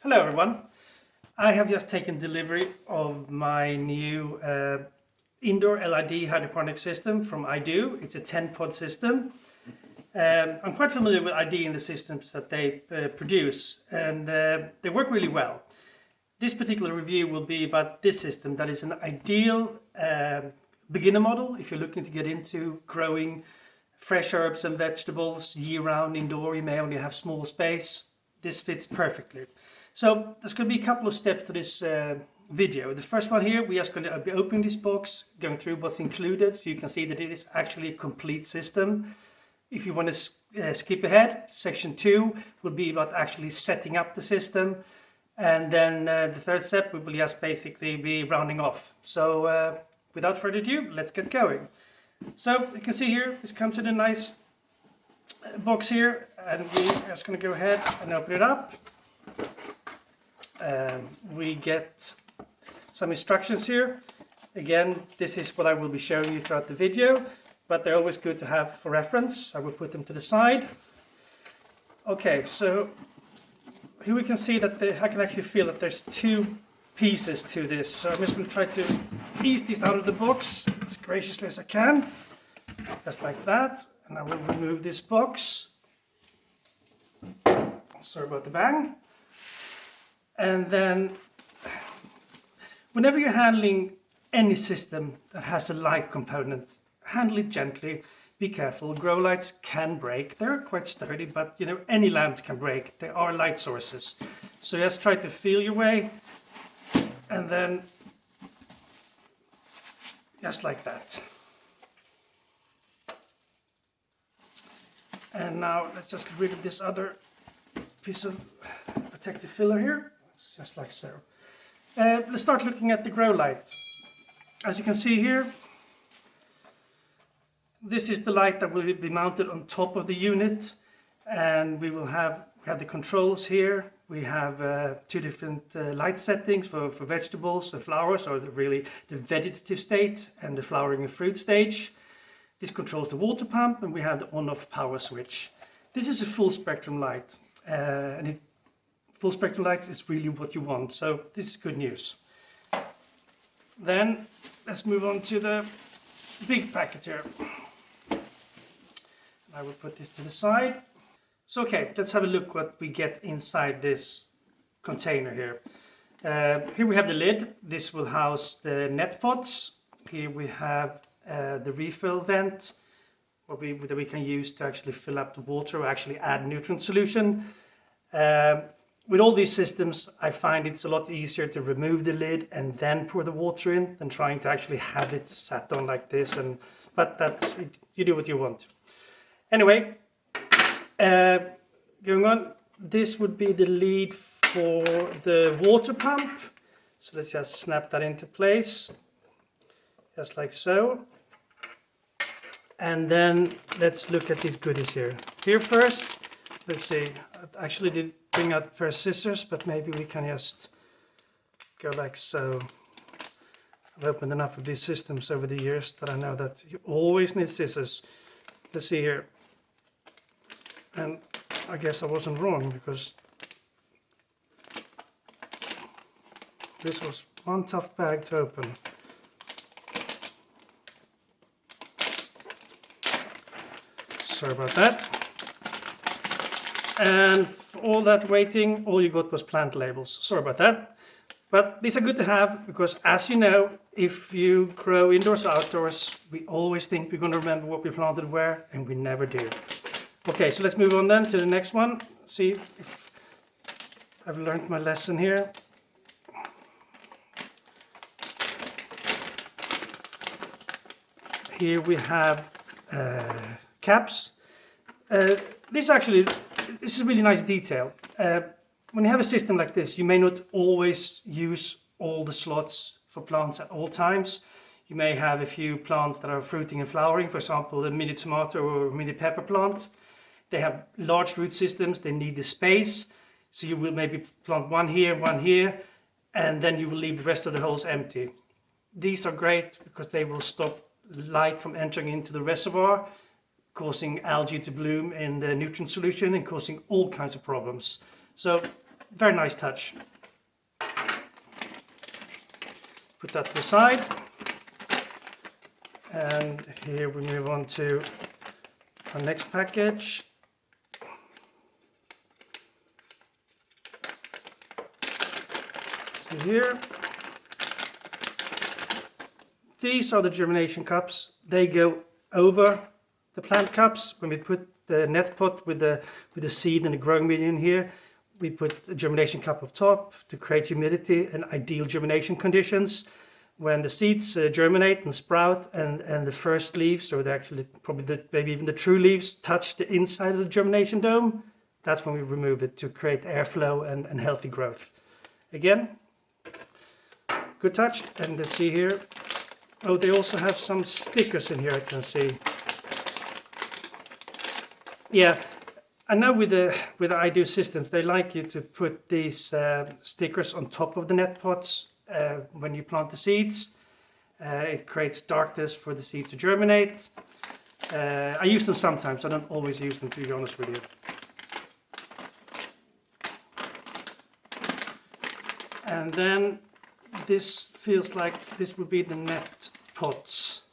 Hello everyone. I have just taken delivery of my new indoor LID hydroponic system from iDOO. It's a 10-pod system. I'm quite familiar with iDOO and the systems that they produce, and they work really well. This particular review will be about this system that is an ideal beginner model if you're looking to get into growing fresh herbs and vegetables year-round indoor. You may only have small space. This fits perfectly. So there's going to be a couple of steps to this video. The first one here, we're just going to be opening this box, going through what's included, so you can see that it is actually a complete system. If you want to skip ahead, section 2 will be about actually setting up the system. And then the third step, we will just basically be rounding off. So without further ado, let's get going. So you can see here, this comes in a nice box here, and we're just going to go ahead and open it up. We get some instructions here. Again, this is what I will be showing you throughout the video, but they're always good to have for reference. I will put them to the side. Okay, so here we can see that I can actually feel that there's two pieces to this. So I'm just going to try to ease this out of the box as graciously as I can, just like that. And I will remove this box. Sorry about the bang. And then, whenever you're handling any system that has a light component, handle it gently, be careful. Grow lights can break. They're quite sturdy, but you know, any lamps can break. They are light sources. So just try to feel your way, and then just like that. And now let's just get rid of this other piece of protective filler here. Just like so. Let's start looking at the grow light. As you can see here, this is the light that will be mounted on top of the unit, and we will have the controls here. We have two different light settings for vegetables, the flowers, or the vegetative state, and the flowering and fruit stage. This controls the water pump, and we have the on-off power switch. This is a full spectrum light, and full spectrum lights is really what you want, so this is good news. Then let's move on to the big packet here. I will put this to the side. So okay, let's have a look what we get inside this container here. Here we have the lid. This will house the net pots. Here we have the refill vent that we can use to actually fill up the water or actually add nutrient solution. With all these systems, I find it's a lot easier to remove the lid and then pour the water in than trying to actually have it sat on like this. But you do what you want. Anyway, going on, this would be the lead for the water pump. So let's just snap that into place, just like so. And then let's look at these goodies here. Here first, let's see, I actually did bring out a pair of scissors, but maybe we can just go like so. I've opened enough of these systems over the years that I know that you always need scissors. Let's see here. And I guess I wasn't wrong, because this was one tough bag to open. Sorry about that. And for all that waiting, all you got was plant labels. Sorry about that. But these are good to have, because as you know, if you grow indoors or outdoors, we always think we're going to remember what we planted where, and we never do. Okay, so let's move on then to the next one. See if I've learned my lesson here. Here we have caps. This is a really nice detail. When you have a system like this, you may not always use all the slots for plants at all times. You may have a few plants that are fruiting and flowering, for example, a mini tomato or mini pepper plant. They have large root systems, they need the space. So you will maybe plant one here, and then you will leave the rest of the holes empty. These are great because they will stop light from entering into the reservoir, causing algae to bloom in the nutrient solution and causing all kinds of problems. So Very nice touch. Put that to the side. And here we move on to our next package. So here, these are the germination cups. They go over the plant cups. When we put the net pot with the seed and the growing medium here, we put a germination cup on top to create humidity and ideal germination conditions. When the seeds germinate and sprout and the first leaves, or maybe even the true leaves, touch the inside of the germination dome, that's when we remove it to create airflow and healthy growth. Again, good touch. And let's see here. Oh, they also have some stickers in here, I can see. Yeah, I know with the iDOO systems, they like you to put these stickers on top of the net pots when you plant the seeds. It creates darkness for the seeds to germinate. I use them sometimes. I don't always use them, to be honest with you. And then this feels like this would be the net pots.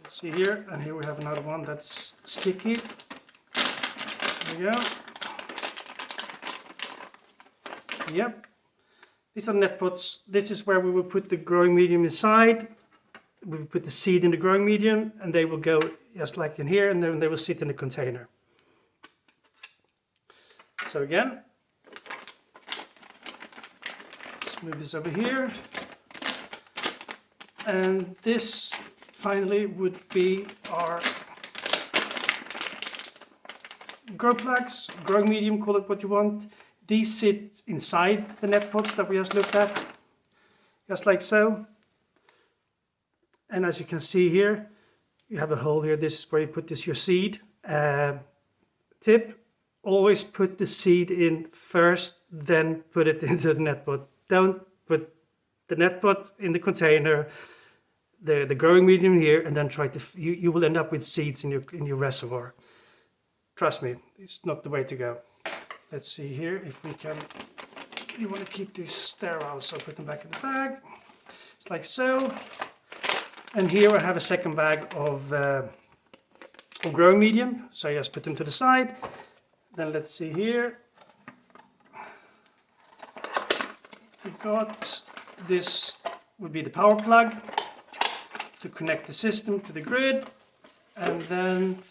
Let's see here, and here we have another one that's sticky. There we go. Yep. These are net pots. This is where we will put the growing medium inside. We will put the seed in the growing medium, and they will go just like in here, and then they will sit in the container. So again, let's move this over here. And this finally would be our grow plugs, growing medium, call it what you want. These sit inside the net pots that we just looked at, just like so. And as you can see here, you have a hole here. This is where you put your seed. Tip, always put the seed in first, then put it into the net pot. Don't put the net pot in the container, the growing medium here, and then you will end up with seeds in your reservoir. Trust me, it's not the way to go. Let's see here if we can. You want to keep these sterile, so put them back in the bag. It's like so. And here I have a second bag of growing medium, so I just put them to the side. Then let's see here. We've got this would be the power plug to connect the system to the grid, and then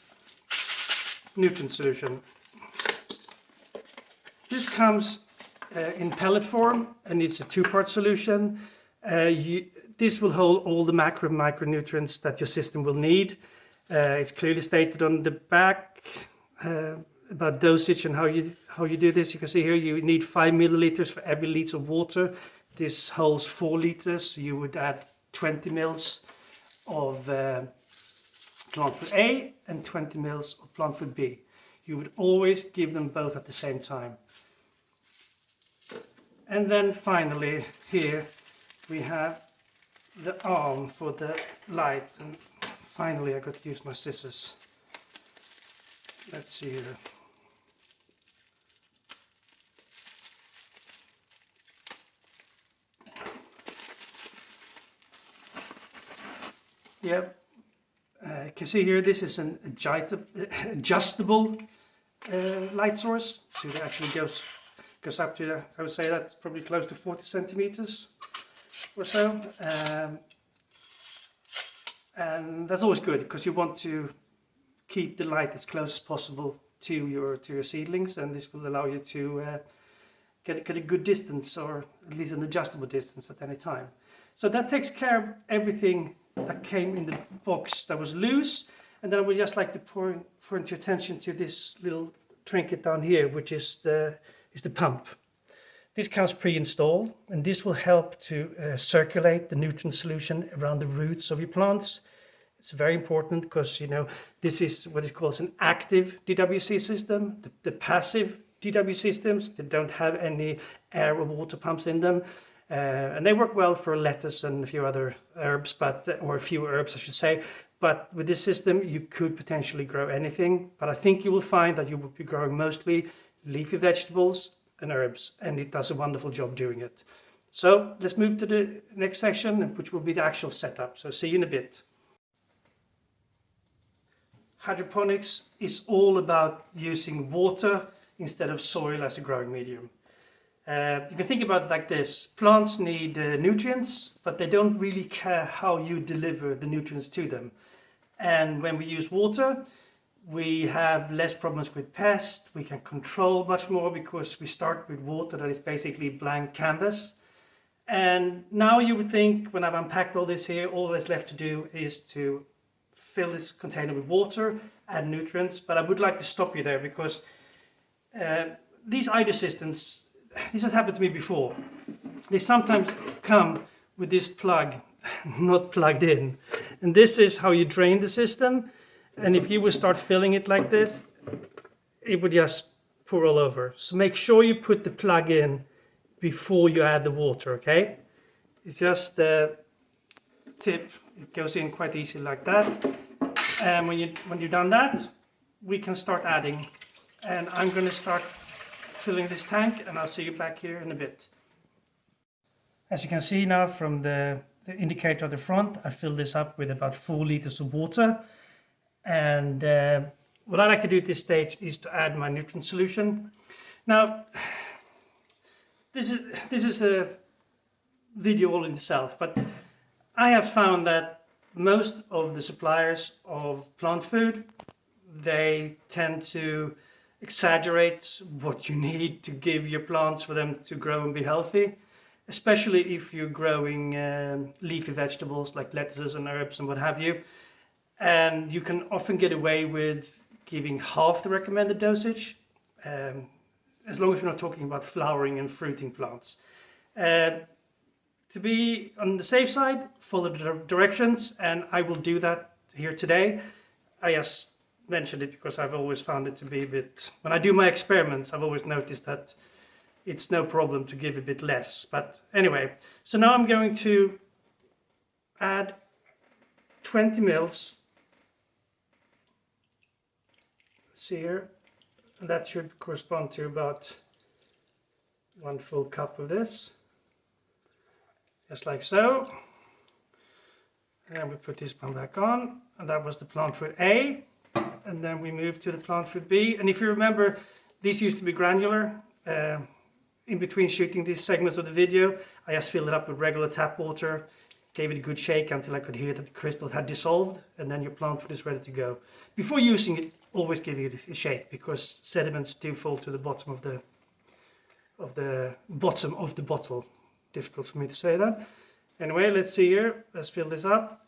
nutrient solution. This comes in pellet form and it's a two-part solution. This will hold all the macro and micronutrients that your system will need. It's clearly stated on the back about dosage and how you do this. You can see here you need 5 milliliters for every liter of water. This holds 4 liters. So you would add 20 mils of plant food A and 20 mils of plant food B. You would always give them both at the same time. And then finally here we have the arm for the light, and finally I got to use my scissors. Let's see here. Yep, you can see here this is an adjustable light source, so it actually goes up to, I would say that's probably close to 40 centimeters or so. And that's always good because you want to keep the light as close as possible to your seedlings, and this will allow you to get a good distance, or at least an adjustable distance at any time. So that takes care of everything that came in the box that was loose. And then I would just like to point your attention to this little trinket down here, which is the pump. This comes pre-installed, and this will help to circulate the nutrient solution around the roots of your plants. It's very important because, you know, this is what is called an active DWC system. The passive DW systems, they don't have any air or water pumps in them. And they work well for lettuce and a few other herbs, or a few herbs I should say. But with this system, you could potentially grow anything. But I think you will find that you will be growing mostly leafy vegetables and herbs, and it does a wonderful job doing it. So let's move to the next section, which will be the actual setup. So see you in a bit. Hydroponics is all about using water instead of soil as a growing medium. You can think about it like this. Plants need nutrients, but they don't really care how you deliver the nutrients to them. And when we use water, we have less problems with pests. We can control much more because we start with water that is basically blank canvas. And now you would think, when I've unpacked all this here, all that's left to do is to fill this container with water, add nutrients. But I would like to stop you there, because these iDOO systems, this has happened to me before. They sometimes come with this plug not plugged in. And this is how you drain the system. And if you would start filling it like this, it would just pour all over. So make sure you put the plug in before you add the water, okay? It's just a tip. It goes in quite easy like that. And when you've done that, we can start adding. And I'm going to start filling this tank, and I'll see you back here in a bit. As you can see now from the indicator at the front, I filled this up with about 4 liters of water. And what I like to do at this stage is to add my nutrient solution. Now, this is a video all in itself, but I have found that most of the suppliers of plant food, they tend to exaggerate what you need to give your plants for them to grow and be healthy, especially if you're growing leafy vegetables like lettuces and herbs and what have you. And you can often get away with giving half the recommended dosage, as long as we're not talking about flowering and fruiting plants. To be on the safe side, follow the directions, and I will do that here today. I just mentioned it because I've always found it to be a bit, when I do my experiments, I've always noticed that it's no problem to give a bit less. But anyway, so now I'm going to add 20 mils. Let's see here, and that should correspond to about 1 full cup of this. Just like so. And we put this one back on, and that was the plant food A. And then we move to the plant food B. And if you remember, these used to be granular. In between shooting these segments of the video, I just filled it up with regular tap water, gave it a good shake until I could hear that the crystal had dissolved, and then your plant food is ready to go. Before using it, always give it a shake, because sediments do fall to the bottom of the bottle. Difficult for me to say that. Anyway, let's see here. Let's fill this up.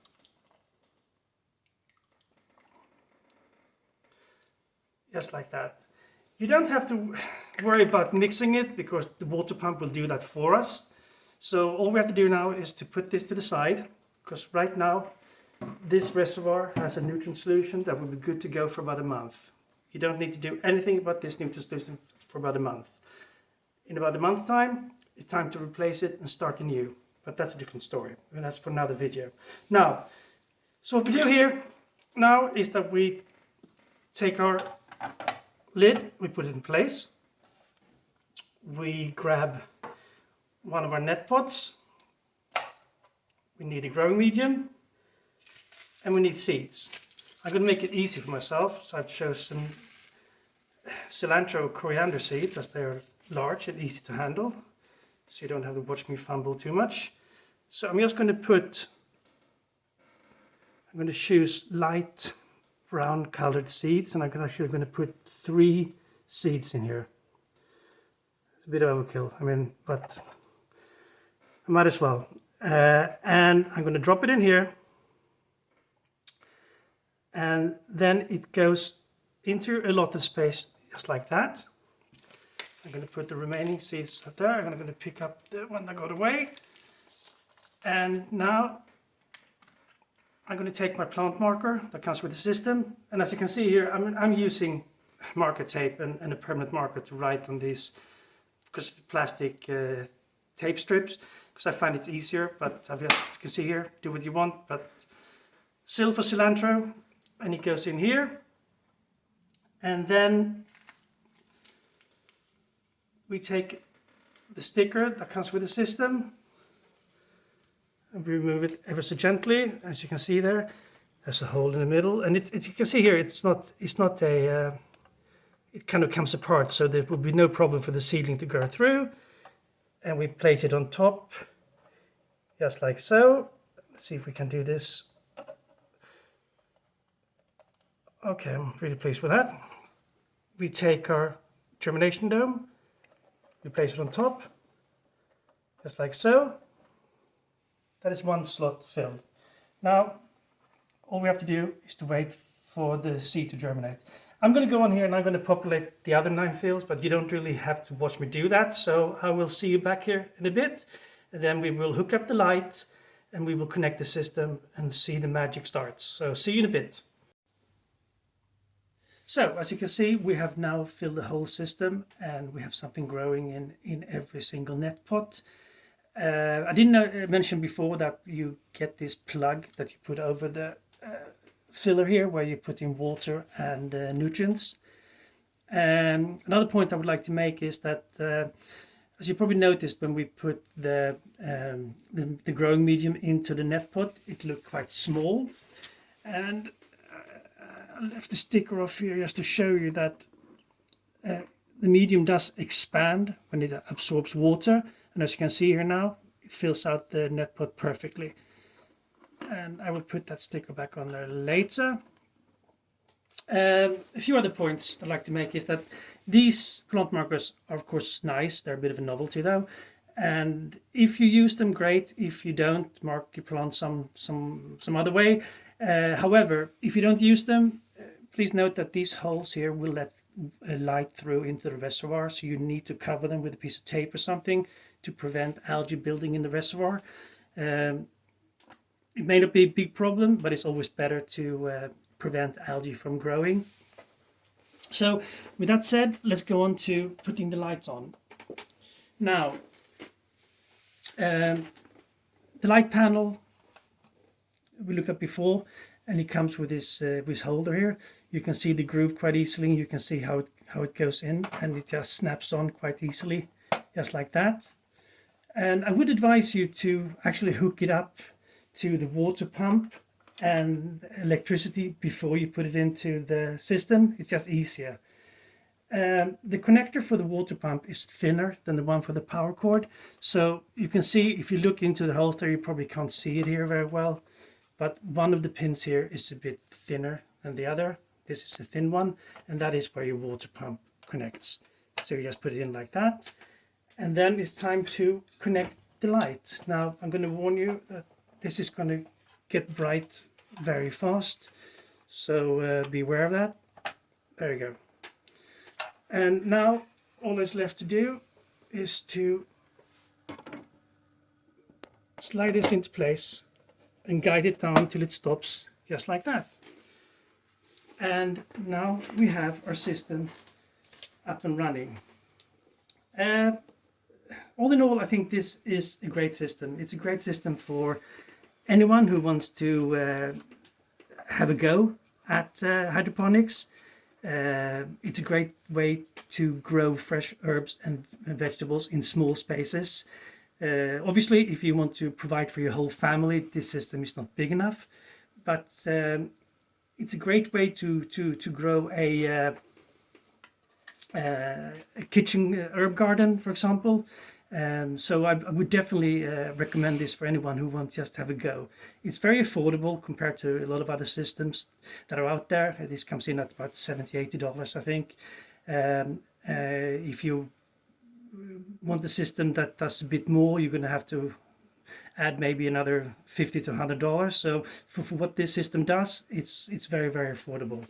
Just like that. You don't have to worry about mixing it, because the water pump will do that for us. So all we have to do now is to put this to the side, because right now this reservoir has a nutrient solution that will be good to go for about a month. You don't need to do anything about this nutrient solution for about a month. In about a month's time, it's time to replace it and start anew. But that's a different story, and that's for another video. Now, so what we do here now is that we take our lid, we put it in place. We grab one of our net pots. We need a growing medium, and we need seeds. I'm going to make it easy for myself, so I've chosen cilantro coriander seeds, as they are large and easy to handle, so you don't have to watch me fumble too much. So I'm just going to choose light brown colored seeds, and I'm actually going to put 3 seeds in here. It's a bit of overkill, but I might as well. And I'm going to drop it in here, and then it goes into a allotted space just like that. I'm going to put the remaining seeds up there. I'm going to pick up the one that got away. And now I'm going to take my plant marker that comes with the system. And as you can see here, I'm using marker tape and a permanent marker to write on these, because plastic tape strips, because I find it's easier. But as you can see here, do what you want. But silver cilantro, and it goes in here. And then we take the sticker that comes with the system and we remove it ever so gently. As you can see there, there's a hole in the middle, and you can see here, it's not a it kind of comes apart, so there will be no problem for the seedling to go through. And we place it on top, just like so. Let's see if we can do this. Okay, I'm really pleased with that. We take our germination dome, we place it on top, just like so. That is one slot filled. Now, all we have to do is to wait for the seed to germinate. I'm going to go on here and I'm going to populate the other 9 fields, but you don't really have to watch me do that. So I will see you back here in a bit, and then we will hook up the light and we will connect the system and see the magic starts. So see you in a bit. So as you can see, we have now filled the whole system and we have something growing in every single net pot. I didn't mention before that you get this plug that you put over the filler here, where you put in water and nutrients. Another point I would like to make is that, as you probably noticed, when we put the growing medium into the net pot, it looked quite small. And I left the sticker off here just to show you that the medium does expand when it absorbs water. And as you can see here now, it fills out the net pot perfectly. And I will put that sticker back on there later. A few other points I'd like to make is that these plant markers are of course nice. They're a bit of a novelty though. And if you use them, great. If you don't, mark your plant some other way. However, if you don't use them, please note that these holes here will let light through into the reservoir. So you need to cover them with a piece of tape or something to prevent algae building in the reservoir. It may not be a big problem, but it's always better to prevent algae from growing. So with that said, let's go on to putting the lights on. Now, the light panel we looked at before, and it comes with this holder here. You can see the groove quite easily. You can see how it goes in, and it just snaps on quite easily, just like that. And I would advise you to actually hook it up to the water pump and electricity before you put it into the system. It's just easier. The connector for the water pump is thinner than the one for the power cord. So you can see, if you look into the holster, you probably can't see it here very well, but one of the pins here is a bit thinner than the other. This is the thin one, and that is where your water pump connects. So you just put it in like that, and then it's time to connect the light. Now I'm going to warn you that this is going to get bright very fast, so be aware of that. There you go. And now all that's left to do is to slide this into place and guide it down till it stops, just like that. And now we have our system up and running. All in all, I think this is a great system. It's a great system for anyone who wants to have a go at hydroponics. It's a great way to grow fresh herbs and vegetables in small spaces. Obviously, if you want to provide for your whole family, this system is not big enough, but it's a great way to grow a kitchen herb garden, for example. So I would definitely recommend this for anyone who wants just to have a go. It's very affordable compared to a lot of other systems that are out there. This comes in at about $70-80, I think. If you want a system that does a bit more, you're going to have to add maybe another $50 to $100. So for what this system does, it's very, very affordable.